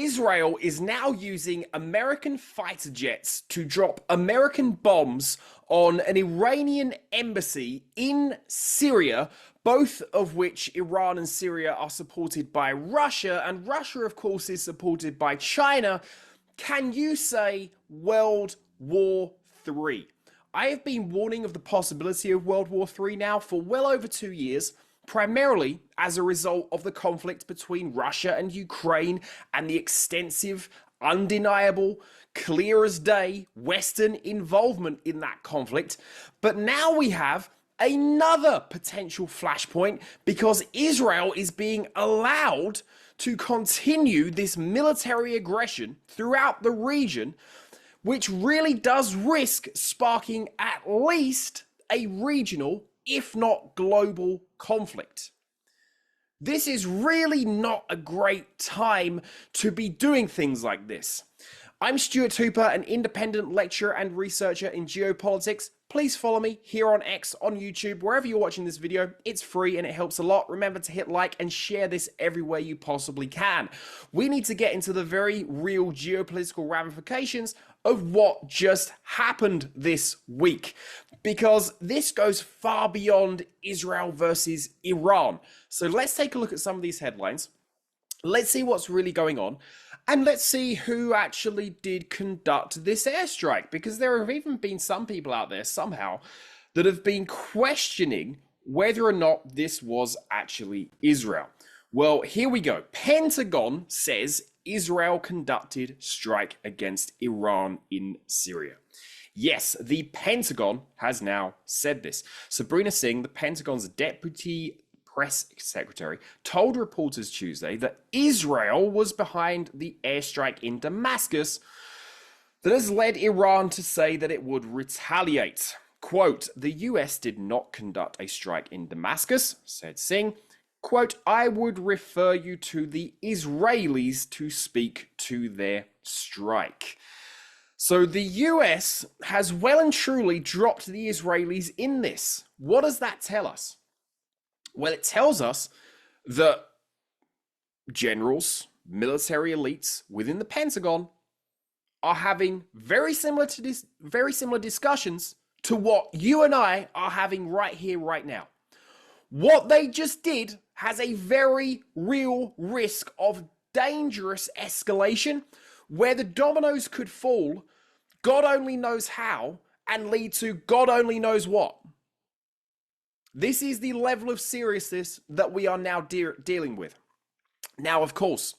Israel is now using American fighter jets to drop American bombs on an Iranian embassy in Syria, both of which Iran and Syria are supported by Russia, and Russia, of course, is supported by China. Can you say World War III? I have been warning of the possibility of World War III now for well over 2 years, primarily as a result of the conflict between Russia and Ukraine and the extensive, undeniable, clear as day Western involvement in that conflict. But now we have another potential flashpoint because Israel is being allowed to continue this military aggression throughout the region, which really does risk sparking at least a regional, if not global, conflict. This is really not a great time to be doing things like this. I'm Stuart Hooper, an independent lecturer and researcher in geopolitics. Please follow me here on X, on YouTube, wherever you're watching this video. It's free and it helps a lot. Remember to hit like and share this everywhere you possibly can. We need to get into the very real geopolitical ramifications of what just happened this week, because this goes far beyond Israel versus Iran. So let's take a look at some of these headlines. Let's see what's really going on. And let's see who actually did conduct this airstrike, because there have even been some people out there somehow that have been questioning whether or not this was actually Israel. Well, here we go. Pentagon says Israel conducted strike against Iran in Syria. Yes, the Pentagon has now said this. Sabrina Singh, the Pentagon's deputy press secretary, told reporters Tuesday that Israel was behind the airstrike in Damascus that has led Iran to say that it would retaliate. Quote, "The US did not conduct a strike in Damascus," said Singh. Quote, "I would refer you to the Israelis to speak to their strike." So the US has well and truly dropped the Israelis in this. What does that tell us? Well, it tells us that generals, military elites within the Pentagon are having very similar discussions to what you and I are having right here, right now. What they just did has a very real risk of dangerous escalation where the dominoes could fall, God only knows how, and lead to God only knows what. This is the level of seriousness that we are now dealing with. Now, of course,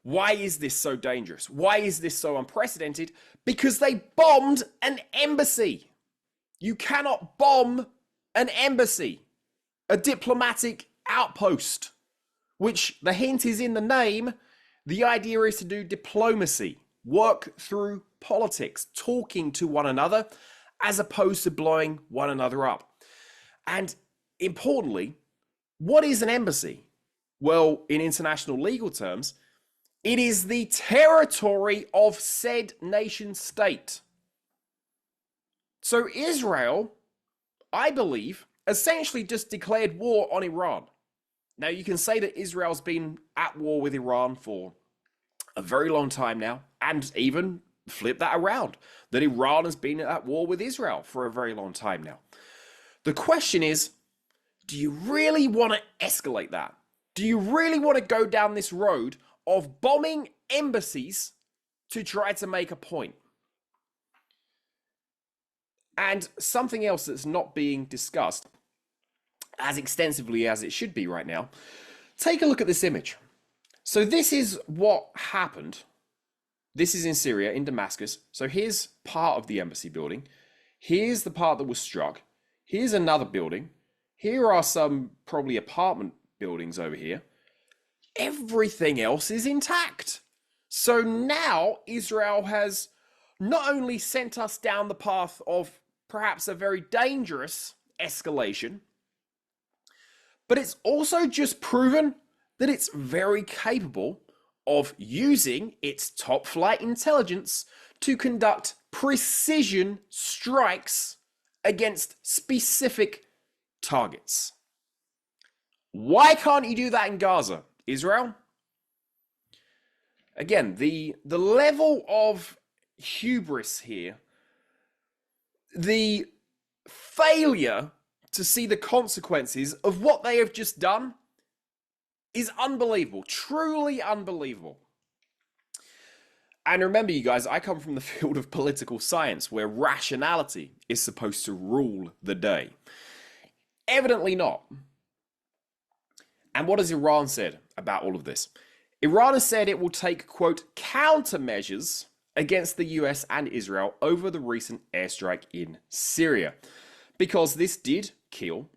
why is this so dangerous? Why is this so unprecedented? Because they bombed an embassy. You cannot bomb an embassy, a diplomatic outpost, which the hint is in the name. The idea is to do diplomacy, work through politics, talking to one another, as opposed to blowing one another up. And importantly, what is an embassy? Well, in international legal terms, it is the territory of said nation state. So Israel, I believe, essentially just declared war on Iran. Now, you can say that Israel's been at war with Iran for a very long time now, and even flip that around, that Iran has been at war with Israel for a very long time now. The question is, do you really want to escalate that? Do you really want to go down this road of bombing embassies to try to make a point? And something else that's not being discussed as extensively as it should be right now, take a look at this image. So this is what happened. This is in Syria, in Damascus. So here's part of the embassy building. Here's the part that was struck. Here's another building. Here are some probably apartment buildings over here. Everything else is intact. So now Israel has not only sent us down the path of perhaps a very dangerous escalation, but it's also just proven that it's very capable of using its top flight intelligence to conduct precision strikes against specific targets. Why can't you do that in Gaza, Israel? Again, the level of hubris here, the failure to see the consequences of what they have just done is unbelievable, truly unbelievable. And remember, you guys, I come from the field of political science where rationality is supposed to rule the day. Evidently not. And what has Iran said about all of this? Iran has said it will take, quote, countermeasures against the US and Israel over the recent airstrike in Syria, because this did kill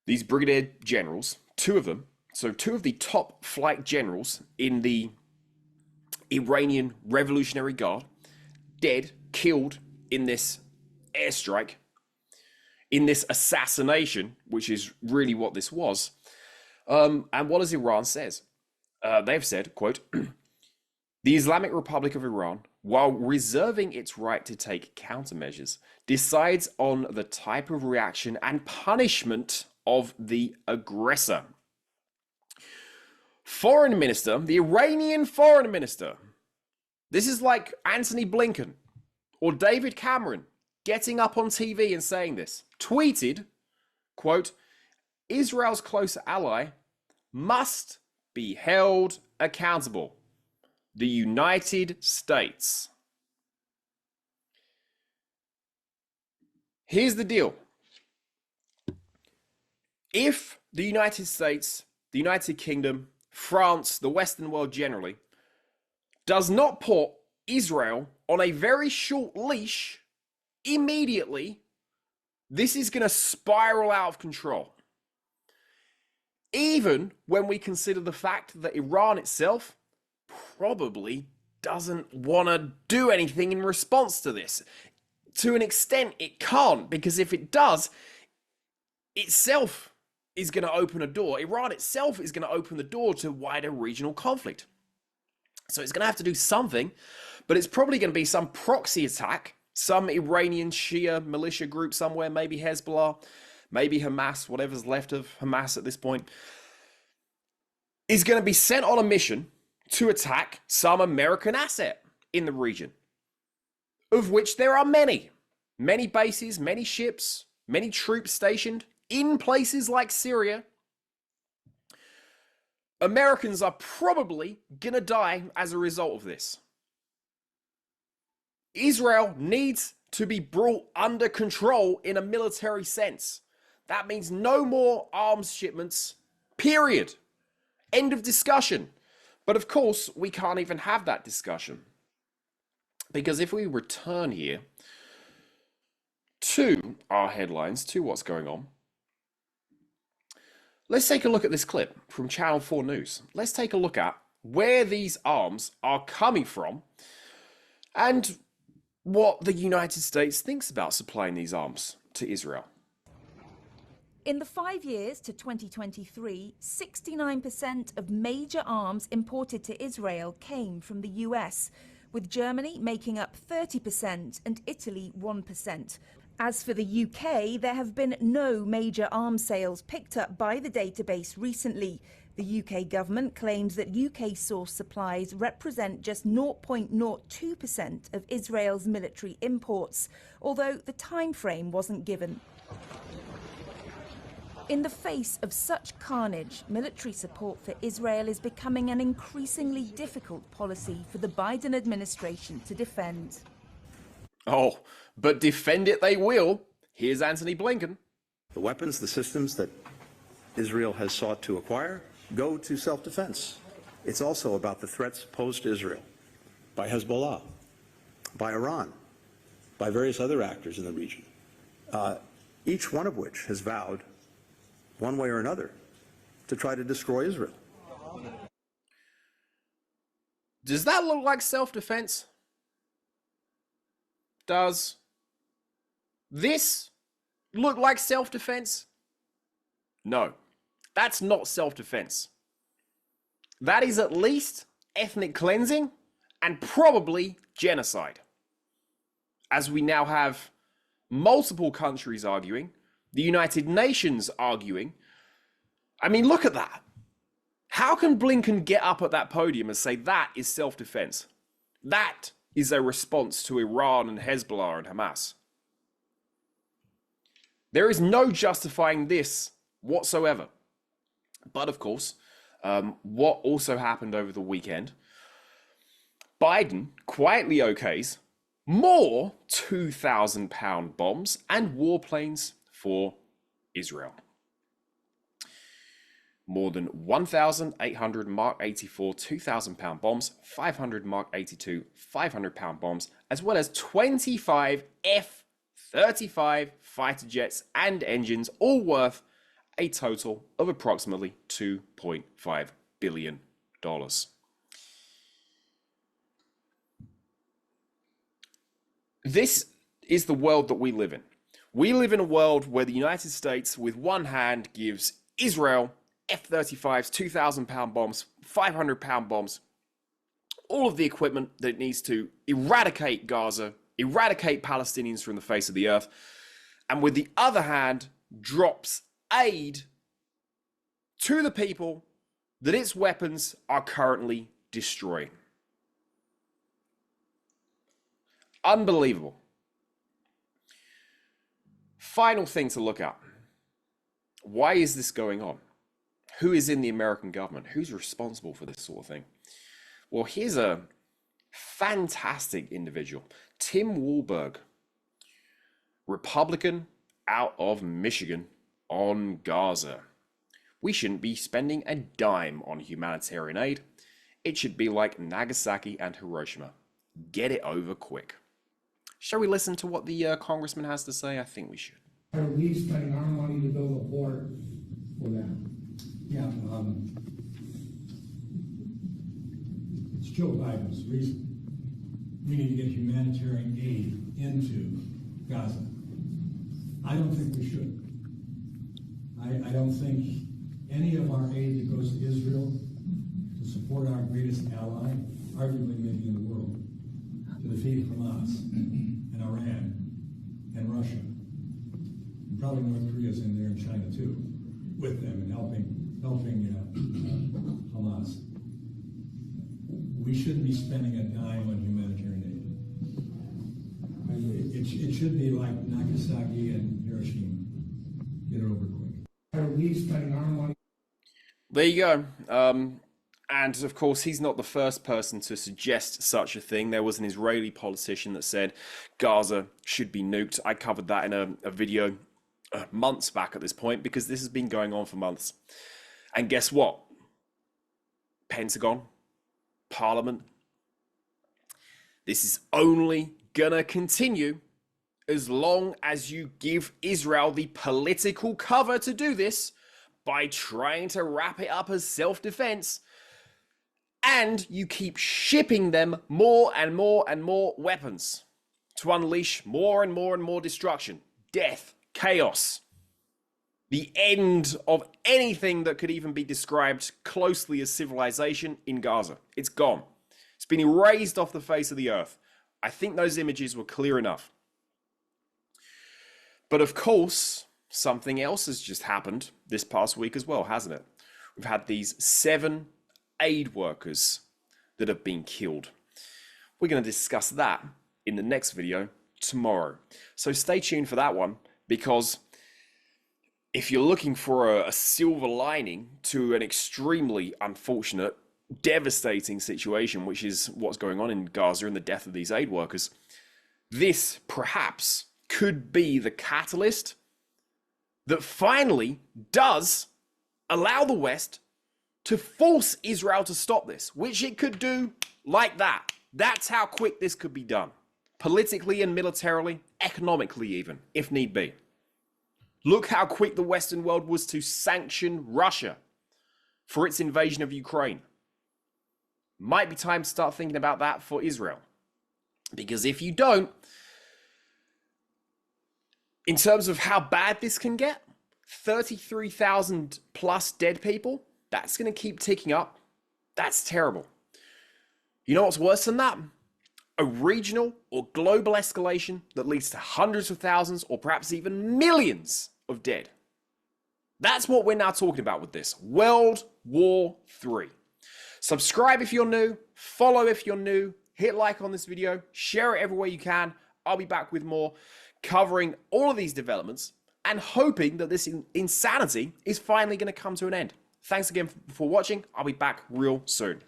these brigadier generals, two of them, so two of the top flight generals in the Iranian Revolutionary Guard, dead, killed in this airstrike, in this assassination, which is really what this was. And what does Iran says? They've said, quote, the Islamic Republic of Iran, while reserving its right to take countermeasures, decides on the type of reaction and punishment of the aggressor. Foreign Minister, the Iranian Foreign Minister, this is like Antony Blinken or David Cameron getting up on TV and saying this, tweeted, quote, Israel's close ally must be held accountable. The United States. Here's the deal. If the United States, the United Kingdom, France, the Western world generally, does not put Israel on a very short leash immediately, this is going to spiral out of control. Even when we consider the fact that Iran itself probably doesn't want to do anything in response to this. To an extent, it can't, because if it does, itself is going to open a door. Iran itself is going to open the door to wider regional conflict. So it's going to have to do something, but it's probably going to be some proxy attack, some Iranian Shia militia group somewhere, maybe Hezbollah, maybe Hamas, whatever's left of Hamas at this point, is going to be sent on a mission to attack some American asset in the region, of which there are many bases, many ships, many troops stationed in places like Syria. Americans are probably going to die as a result of this. Israel needs to be brought under control in a military sense. That means no more arms shipments, period. End of discussion. But of course, we can't even have that discussion. Because if we return here to our headlines, to what's going on, let's take a look at this clip from Channel 4 News. Let's take a look at where these arms are coming from and what the United States thinks about supplying these arms to Israel. In the 5 years to 2023, 69% of major arms imported to Israel came from the US, with Germany making up 30% and Italy 1%. As for the UK, there have been no major arms sales picked up by the database recently. The UK government claims that UK source supplies represent just 0.02% of Israel's military imports, although the time frame wasn't given. In the face of such carnage, military support for Israel is becoming an increasingly difficult policy for the Biden administration to defend. Oh, but defend it they will. Here's Antony Blinken. The weapons, the systems that Israel has sought to acquire go to self-defense. It's also about the threats posed to Israel by Hezbollah, by Iran, by various other actors in the region, each one of which has vowed, one way or another, to try to destroy Israel. Does that look like self-defense? Does this look like self-defense? No, that's not self-defense. That is at least ethnic cleansing and probably genocide. As we now have multiple countries arguing, the United Nations arguing. I mean, look at that. How can Blinken get up at that podium and say that is self-defense? That is a response to Iran and Hezbollah and Hamas. There is no justifying this whatsoever. But of course, what also happened over the weekend, Biden quietly okays more 2,000-pound bombs and warplanes for Israel. More than 1,800 Mark 84 2,000-pound bombs, 500 Mark 82 500-pound bombs, as well as 25 F-35 fighter jets and engines, all worth a total of approximately $2.5 billion. This is the world that we live in. We live in a world where the United States, with one hand, gives Israel F-35s, 2,000-pound bombs, 500-pound bombs, all of the equipment that it needs to eradicate Gaza, eradicate Palestinians from the face of the earth, and with the other hand, drops aid to the people that its weapons are currently destroying. Unbelievable. Final thing to look at. Why is this going on? Who is in the American government? Who's responsible for this sort of thing? Well, here's a fantastic individual. Tim Walberg, Republican out of Michigan, on Gaza. We shouldn't be spending a dime on humanitarian aid. It should be like Nagasaki and Hiroshima. Get it over quick. Shall we listen to what the congressman has to say? I think we should. Are we spending our money to build a port for them? Yeah, it's Joe Biden's reason. We need to get humanitarian aid into Gaza. I don't think we should. I don't think any of our aid that goes to Israel to support our greatest ally, arguably maybe in the world, to defeat Hamas and Iran and Russia, and probably North Korea's in there and China too, with them and helping Hamas. We shouldn't be spending a dime on humanitarian aid. It should be like Nagasaki and Hiroshima. Get it over quick. Are we spending our money? There you go. And of course, he's not the first person to suggest such a thing. There was an Israeli politician that said Gaza should be nuked. I covered that in a video months back at this point, because this has been going on for months. And guess what? Pentagon, Parliament, this is only gonna continue as long as you give Israel the political cover to do this by trying to wrap it up as self-defense, and you keep shipping them more and more and more weapons to unleash more and more and more destruction, death, chaos, the end of anything that could even be described closely as civilization in Gaza. It's gone. It's been erased off the face of the earth. I think those images were clear enough. But of course, something else has just happened this past week as well, hasn't it? We've had these 7 aid workers that have been killed. We're going to discuss that in the next video tomorrow. So stay tuned for that one, because if you're looking for a silver lining to an extremely unfortunate, devastating situation, which is what's going on in Gaza and the death of these aid workers, this perhaps could be the catalyst that finally does allow the West to force Israel to stop this, which it could do like that. That's how quick this could be done. Politically and militarily, economically even, if need be. Look how quick the Western world was to sanction Russia for its invasion of Ukraine. Might be time to start thinking about that for Israel. Because if you don't, in terms of how bad this can get, 33,000 plus dead people, that's going to keep ticking up. That's terrible. You know what's worse than that? A regional or global escalation that leads to hundreds of thousands or perhaps even millions of dead. That's what we're now talking about with this. World War III. Subscribe if you're new, follow if you're new, hit like on this video, share it everywhere you can. I'll be back with more, covering all of these developments and hoping that this insanity is finally going to come to an end. Thanks again for watching. I'll be back real soon.